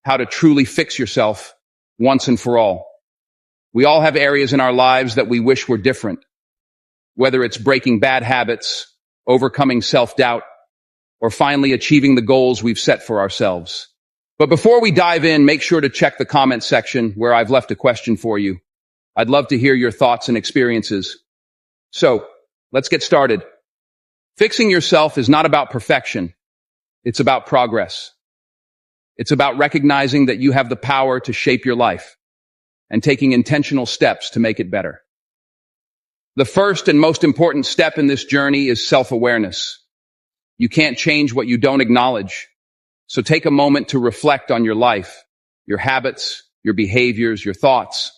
how to truly fix yourself once and for all. We all have areas in our lives that we wish were different, whether it's breaking bad habits, overcoming self-doubt, or finally achieving the goals we've set for ourselves. But before we dive in, make sure to check the comment section where I've left a question for you. I'd love to hear your thoughts and experiences. So, let's get started. Fixing yourself is not about perfection. It's about progress. It's about recognizing that you have the power to shape your life and taking intentional steps to make it better. The first and most important step in this journey is self-awareness. You can't change what you don't acknowledge. So take a moment to reflect on your life, your habits, your behaviors, your thoughts.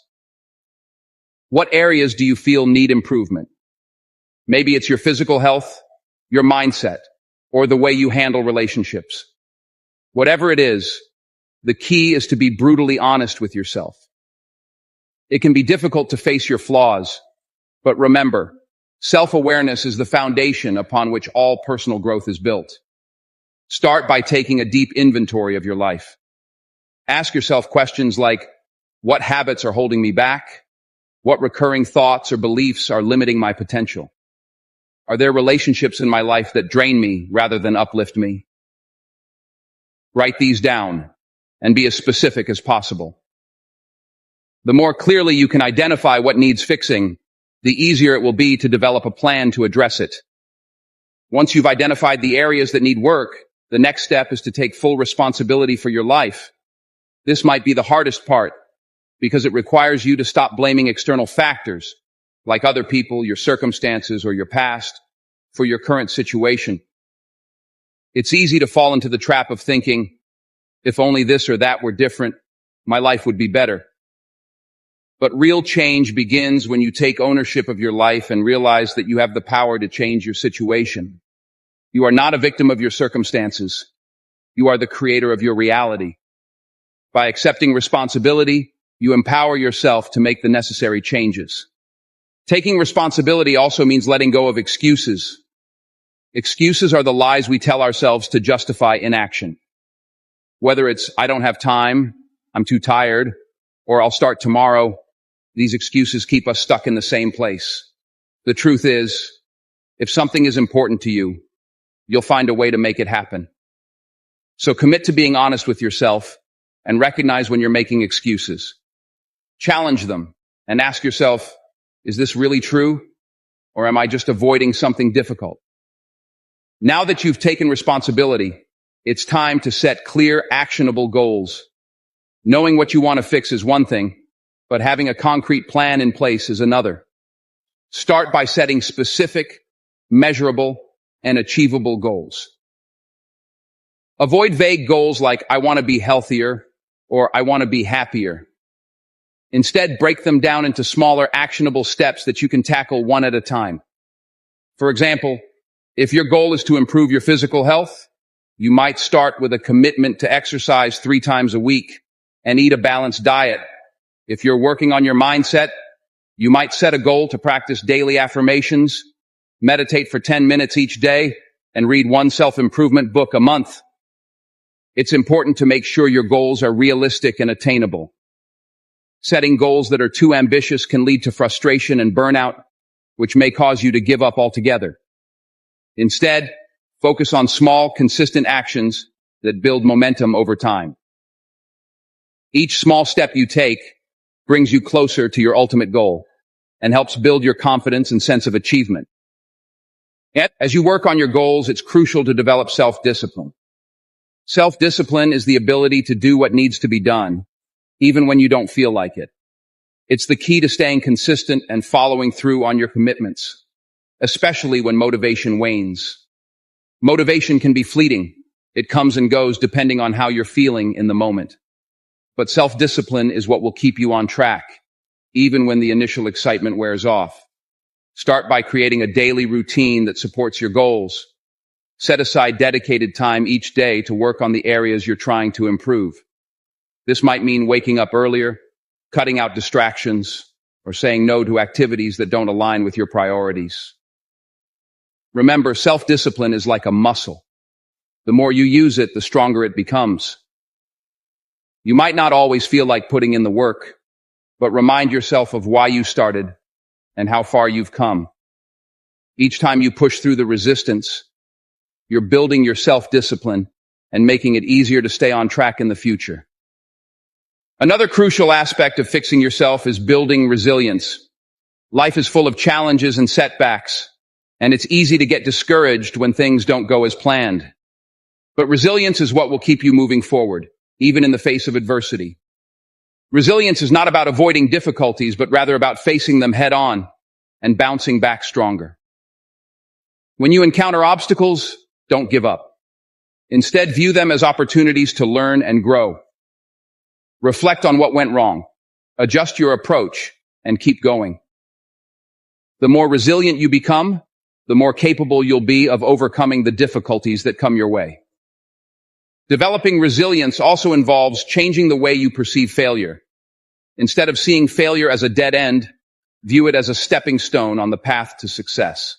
What areas do you feel need improvement? Maybe it's your physical health, your mindset, or the way you handle relationships. Whatever it is, the key is to be brutally honest with yourself. It can be difficult to face your flaws, but remember, self-awareness is the foundation upon which all personal growth is built. Start by taking a deep inventory of your life. Ask yourself questions like, what habits are holding me back? What recurring thoughts or beliefs are limiting my potential? Are there relationships in my life that drain me rather than uplift me? Write these down and be as specific as possible. The more clearly you can identify what needs fixing, the easier it will be to develop a plan to address it. Once you've identified the areas that need work, the next step is to take full responsibility for your life. This might be the hardest part because it requires you to stop blaming external factors, like other people, your circumstances, or your past, for your current situation. It's easy to fall into the trap of thinking, if only this or that were different, my life would be better. But real change begins when you take ownership of your life and realize that you have the power to change your situation. You are not a victim of your circumstances. You are the creator of your reality. By accepting responsibility, you empower yourself to make the necessary changes. Taking responsibility also means letting go of excuses. Excuses are the lies we tell ourselves to justify inaction. Whether it's, I don't have time, I'm too tired, or I'll start tomorrow, these excuses keep us stuck in the same place. The truth is, if something is important to you, you'll find a way to make it happen. So commit to being honest with yourself and recognize when you're making excuses. Challenge them and ask yourself, is this really true? Or am I just avoiding something difficult? Now that you've taken responsibility, it's time to set clear, actionable goals. Knowing what you want to fix is one thing, but having a concrete plan in place is another. Start by setting specific, measurable, and achievable goals. Avoid vague goals like, I want to be healthier, or I want to be happier. Instead, break them down into smaller, actionable steps that you can tackle one at a time. For example, if your goal is to improve your physical health, you might start with a commitment to exercise 3 times a week and eat a balanced diet. If you're working on your mindset, you might set a goal to practice daily affirmations, meditate for 10 minutes each day, and read one self-improvement book a month. It's important to make sure your goals are realistic and attainable. Setting goals that are too ambitious can lead to frustration and burnout, which may cause you to give up altogether. Instead, focus on small, consistent actions that build momentum over time. Each small step you take brings you closer to your ultimate goal and helps build your confidence and sense of achievement. Yet, as you work on your goals, it's crucial to develop self-discipline. Self-discipline is the ability to do what needs to be done, even when you don't feel like it. It's the key to staying consistent and following through on your commitments, especially when motivation wanes. Motivation can be fleeting. It comes and goes depending on how you're feeling in the moment. But self-discipline is what will keep you on track, even when the initial excitement wears off. Start by creating a daily routine that supports your goals. Set aside dedicated time each day to work on the areas you're trying to improve. This might mean waking up earlier, cutting out distractions, or saying no to activities that don't align with your priorities. Remember, self-discipline is like a muscle. The more you use it, the stronger it becomes. You might not always feel like putting in the work, but remind yourself of why you started and how far you've come. Each time you push through the resistance, you're building your self-discipline and making it easier to stay on track in the future. Another crucial aspect of fixing yourself is building resilience. Life is full of challenges and setbacks, and it's easy to get discouraged when things don't go as planned. But resilience is what will keep you moving forward, even in the face of adversity. Resilience is not about avoiding difficulties, but rather about facing them head on and bouncing back stronger. When you encounter obstacles, don't give up. Instead, view them as opportunities to learn and grow. Reflect on what went wrong, adjust your approach, and keep going. The more resilient you become, the more capable you'll be of overcoming the difficulties that come your way. Developing resilience also involves changing the way you perceive failure. Instead of seeing failure as a dead end, view it as a stepping stone on the path to success.